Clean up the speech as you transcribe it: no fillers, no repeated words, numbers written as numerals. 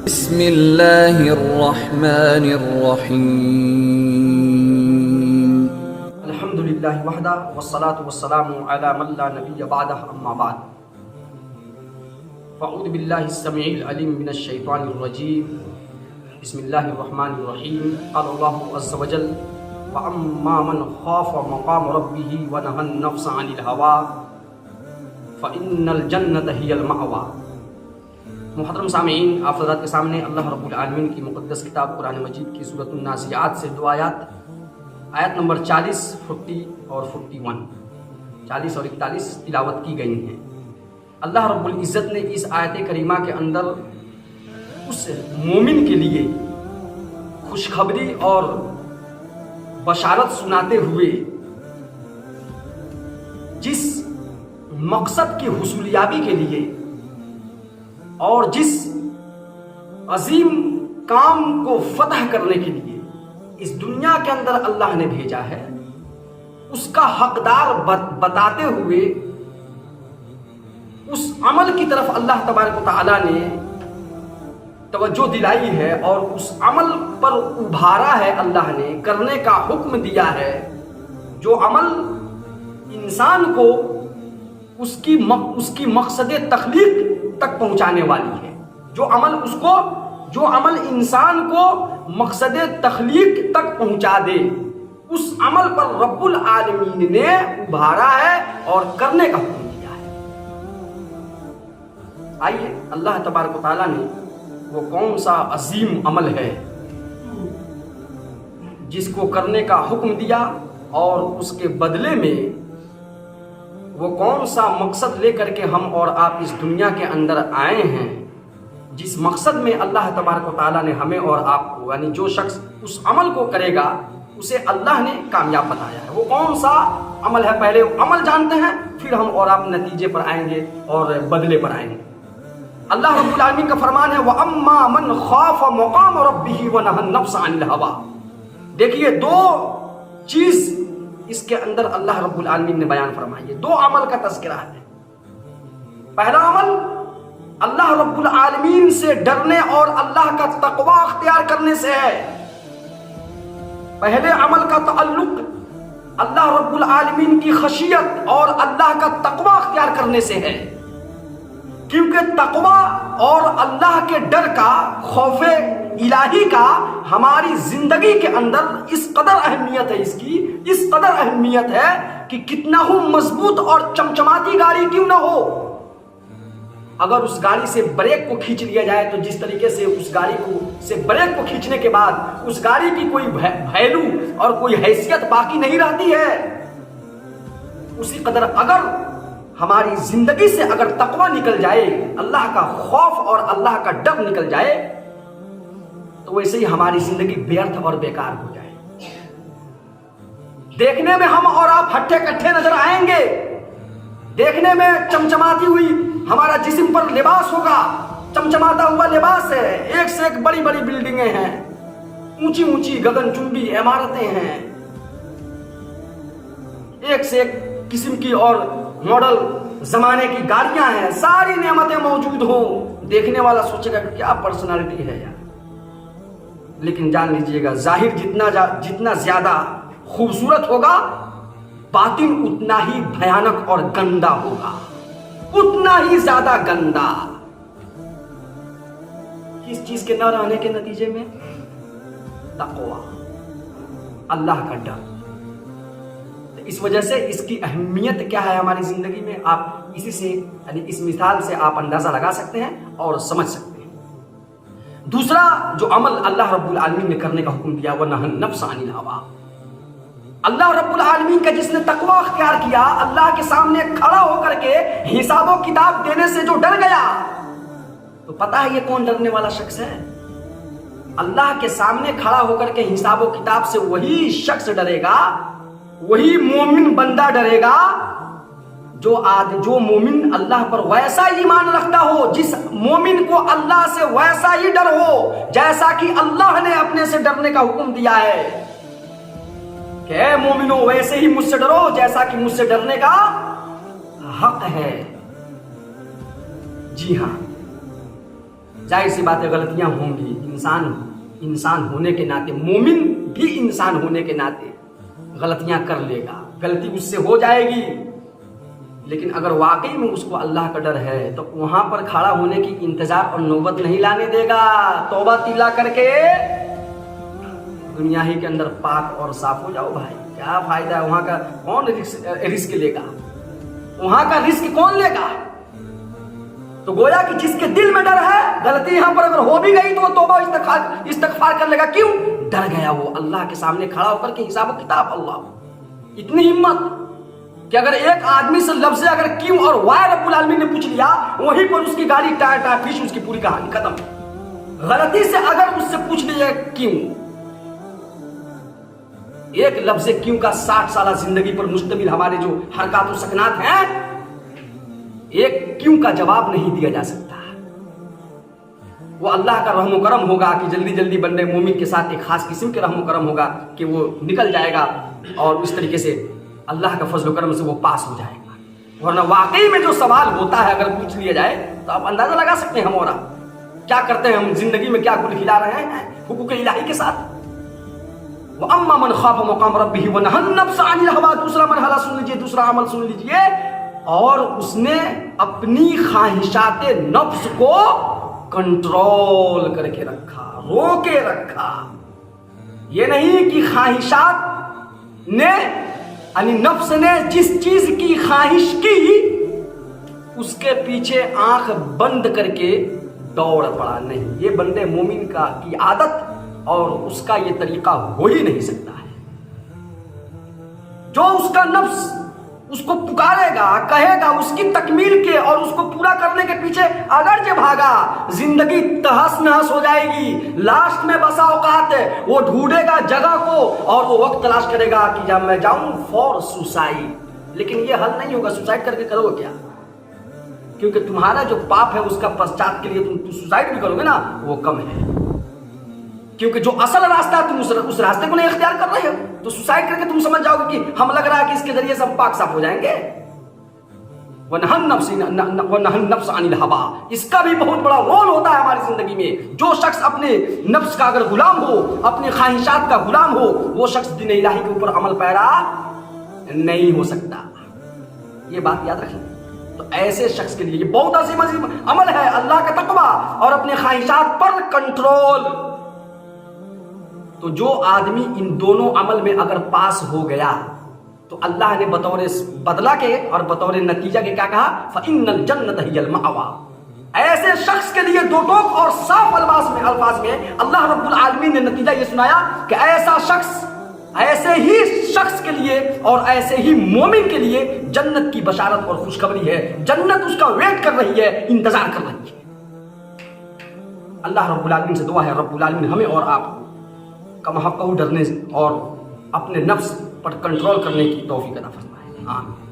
بسم اللہ الرحمن الرحیم الحمد للہ وحدہ والصلاة والسلام علی من لا نبی بعدہ اما بعد فاعوذ باللہ السمیع العلیم من الشیطان الرجیم بسم اللہ الرحمن الرحیم قال اللہ عز وجل وَأَمَّا مَنْ خَافَ مَقَامَ رَبِّهِ وَنَهَى النَّفْسَ عَنِ الْهَوَىٰ فَإِنَّ الْجَنَّةَ هِيَ الْمَأْوَىٰ۔ محترم سامعین، آپ حضرات کے سامنے اللہ رب العالمین کی مقدس کتاب قرآن مجید کی سورۃ النازعات سے دو آیت نمبر 40، 40 اور 41، 40 اور 41 تلاوت کی گئی ہیں۔ اللہ رب العزت نے اس آیت کریمہ کے اندر اس مومن کے لیے خوشخبری اور بشارت سناتے ہوئے جس مقصد کی حصولیابی کے لیے اور جس عظیم کام کو فتح کرنے کے لیے اس دنیا کے اندر اللہ نے بھیجا ہے، اس کا حقدار بتاتے ہوئے اس عمل کی طرف اللہ تبارک و تعالی نے توجہ دلائی ہے اور اس عمل پر ابھارا ہے، اللہ نے کرنے کا حکم دیا ہے، جو عمل انسان کو اس کی مقصد تخلیق تک پہنچانے والی ہے، جو عمل انسان کو مقصد تخلیق تک پہنچا دے، اس عمل پر رب العالمین نے ابھارا ہے اور کرنے کا حکم دیا ہے۔ آئیے اللہ تبارک و تعالیٰ نے وہ کون سا عظیم عمل ہے جس کو کرنے کا حکم دیا اور اس کے بدلے میں وہ کون سا مقصد لے کر کے ہم اور آپ اس دنیا کے اندر آئے ہیں، جس مقصد میں اللہ تبارک و تعالیٰ نے ہمیں اور آپ کو، یعنی جو شخص اس عمل کو کرے گا اسے اللہ نے کامیاب بتایا ہے۔ وہ کون سا عمل ہے، پہلے عمل جانتے ہیں، پھر ہم اور آپ نتیجے پر آئیں گے اور بدلے پر آئیں گے۔ اللہ رب العالمین کا فرمان ہے وَأَمَّا مَنْ خَافَ مَقَامَ رَبِّهِ وَنَهَى النَّفْسَ عَنِ الْهَوَىٰ۔ دیکھیے دو چیز اس کے اندر اللہ رب العالمین نے بیان فرمائی ہے، دو عمل کا تذکرہ ہے۔ پہلا عمل اللہ رب العالمین سے ڈرنے اور اللہ کا تقوی اختیار کرنے سے ہے۔ پہلے عمل کا تعلق اللہ رب العالمین کی خشیت اور اللہ کا تقوی اختیار کرنے سے ہے، کیونکہ تقوی اور اللہ کے ڈر کا، خوف الہی کا ہماری زندگی کے اندر اس قدر اہمیت ہے، اس قدر اہمیت ہے کہ کتنا ہو مضبوط اور چمچماتی گاڑی کیوں نہ ہو، اگر اس گاڑی سے بریک کو کھینچ لیا جائے تو جس طریقے سے اس گاڑی سے بریک کو کھینچنے کے بعد اس گاڑی کی کوئی ویلیو اور کوئی حیثیت باقی نہیں رہتی ہے، اسی قدر اگر ہماری زندگی سے اگر تقوی نکل جائے، اللہ کا خوف اور اللہ کا ڈر نکل جائے، تو ویسے ہی ہماری زندگی بیرتھ اور بیکار ہو جائے۔ دیکھنے میں ہم اور آپ ہٹھے کٹھے نظر آئیں گے، دیکھنے میں چمچماتی ہوئی ہمارا جسم پر لباس ہوگا، چمچماتا ہوا لباس ہے، ایک سے ایک بڑی بڑی بلڈنگیں ہیں، اونچی اونچی گگن چمبی عمارتیں ہیں، ایک سے ایک قسم کی اور ماڈل زمانے کی گاڑیاں ہیں، ساری نعمتیں موجود ہوں، دیکھنے والا سوچے گا کہ کیا پرسنالٹی ہے یار، لیکن جان لیجئے گا ظاہر جتنا زیادہ خوبصورت ہوگا، باطن اتنا ہی بھیانک اور گندا ہوگا، اتنا ہی زیادہ گندا۔ کس چیز کے نہ رہنے کے نتیجے میں؟ تقوی، اللہ کا ڈر۔ اس وجہ سے اس کی اہمیت کیا ہے ہماری زندگی میں، آپ اسی سے، یعنی اس مثال سے آپ اندازہ لگا سکتے ہیں اور سمجھ سکتے ہیں۔ دوسرا جو عمل اللہ رب العالمین نے کرنے کا حکم دیا وَنَهَى النَّفْسَ عَنِ الْهَوَىٰ، اللہ رب العالمین کا جس نے تقوی اختیار کیا، اللہ کے سامنے کھڑا ہو کر کے حساب و کتاب دینے سے جو ڈر گیا، تو پتہ ہے یہ کون ڈرنے والا شخص ہے؟ اللہ کے سامنے کھڑا ہو کر کے حساب و کتاب سے وہی شخص ڈرے گا، وہی مومن بندہ ڈرے گا جو مومن اللہ پر ویسا ایمان رکھتا ہو، جس مومن کو اللہ سے ویسا ہی ڈر ہو جیسا کہ اللہ نے اپنے سے ڈرنے کا حکم دیا ہے کہ اے مومنو ویسے ہی مجھ سے ڈرو جیسا کہ مجھ سے ڈرنے کا حق ہے۔ جی ہاں، ظاہر سی بات ہے غلطیاں ہوں گی، انسان ہونے کے ناطے، مومن بھی انسان ہونے کے ناطے غلطیاں کر لے گا، غلطی اس سے ہو جائے گی، لیکن اگر واقعی میں اس کو اللہ کا ڈر ہے تو وہاں پر کھڑا ہونے کی انتظار اور نوبت نہیں لانے دے گا، توبہ تیلا کر کے دنیا ہی کے اندر پاک اور صاف ہو جاؤ بھائی، کیا فائدہ ہے وہاں کا، کون رسک لے گا، وہاں کا رسک کون لے گا؟ تو گویا کہ جس کے دل میں ڈر ہے، غلطی یہاں پر اگر ہو بھی گئی تو وہ توبہ استغفار کر لے گا، کیوں؟ ڈر گیا وہ اللہ کے سامنے کھڑا ہو کر کے حساب و کتاب، اللہ اتنی ہمت کہ اگر ایک آدمی سے لفظ اگر کیوں اور وائے رب العالمین نے پوچھ لیا، وہیں پر اس کی گاڑی ٹائر پیچھے اس کی پوری کہانی ختم۔ غلطی سے اگر اس سے پوچھ لیا کیوں، ایک لفظ کیوں کا 60 سالہ زندگی پر مشتمل ہمارے جو حرکات و سکنات ہیں، ایک کیوں کا جواب نہیں دیا جا سکتا۔ وہ اللہ کا رحم و کرم ہوگا کہ جلدی جلدی بندے مومن کے ساتھ ایک خاص قسم کے رحم و کرم ہوگا کہ وہ نکل جائے گا اور اس طریقے سے اللہ کا فضل و کرم سے وہ پاس ہو جائے گا، ورنہ واقعی میں جو سوال ہوتا ہے اگر پوچھ لیا جائے تو آپ اندازہ لگا سکتے ہیں ہم اور آپ کیا کرتے ہیں، ہم زندگی میں کیا گل کھلا رہے ہیں حقوق الہی کے ساتھ۔ وَأَمَّا مَنْ خَافَ مَقَامَ رَبِّهِ وَنَهَى النَّفْسَ عَنِ الْهَوَىٰ، دوسرا مرحلہ سن لیجئے، دوسرا عمل سن لیجئے، اور اس نے اپنی خواہشات نفس کو کنٹرول کر کے رکھا، روکے رکھا۔ یہ نہیں کہ خواہشات نے یعنی نفس نے جس چیز کی خواہش کی اس کے پیچھے آنکھ بند کر کے دوڑ پڑا، نہیں، یہ بندے مومن کی عادت اور اس کا یہ طریقہ ہو ہی نہیں سکتا ہے۔ جو اس کا نفس اس کو پکارے گا، کہے گا، اس کی تکمیل کے اور اس کو پورا کرنے کے پیچھے اگر جو بھاگا، زندگی تہس نہس ہو جائے گی۔ لاسٹ میں بسا اوقات وہ ڈھونڈے گا جگہ کو اور وہ وقت تلاش کرے گا کہ جب میں جاؤں فور سوسائڈ، لیکن یہ حل نہیں ہوگا۔ سوسائڈ کر کے کرو گے کیا؟ کیونکہ تمہارا جو پاپ ہے اس کا پشچات کے لیے تم سوسائڈ بھی کرو گے نا، وہ کم ہے، کیونکہ جو اصل راستہ ہے تم اس راستے کو نہیں اختیار کر رہے ہو، تو سوسائڈ کر کے تم سمجھ جاؤ گے کہ ہم لگ رہا ہے کہ اس کے ذریعے سے ہم پاک صاف ہو جائیں گے۔ وَنَهَى النَّفْسَ عَنِ الْهَوَىٰ، اس کا بھی بہت بڑا رول ہوتا ہے ہماری زندگی میں۔ جو شخص اپنے نفس کا اگر غلام ہو، اپنی خواہشات کا غلام ہو، وہ شخص دین الہی کے اوپر عمل پیرا نہیں ہو سکتا، یہ بات یاد رکھیں۔ تو ایسے شخص کے لیے یہ بہت عظیم عمل ہے، اللہ کا تقویٰ اور اپنے خواہشات پر کنٹرول۔ تو جو آدمی ان دونوں عمل میں اگر پاس ہو گیا تو اللہ نے بطور بدلہ کے اور بطور نتیجہ کے کیا کہا؟ فَإِنَّ الْجَنَّةَ هِيَ الْمَأْوَىٰ۔ ایسے شخص کے لیے دو ٹوک اور صاف الفاظ میں اللہ رب العالمین نے نتیجہ یہ سنایا کہ ایسا شخص، ایسے ہی شخص کے لیے اور ایسے ہی مومن کے لیے جنت کی بشارت اور خوشخبری ہے، جنت اس کا ویٹ کر رہی ہے، انتظار کر رہی ہے۔ اللہ رب العالمین سے دعا ہے رب العالمین ہمیں اور آپ کم حق ڈرنے اور اپنے نفس پر کنٹرول کرنے کی توفیق عطا فرمائے۔ آمین۔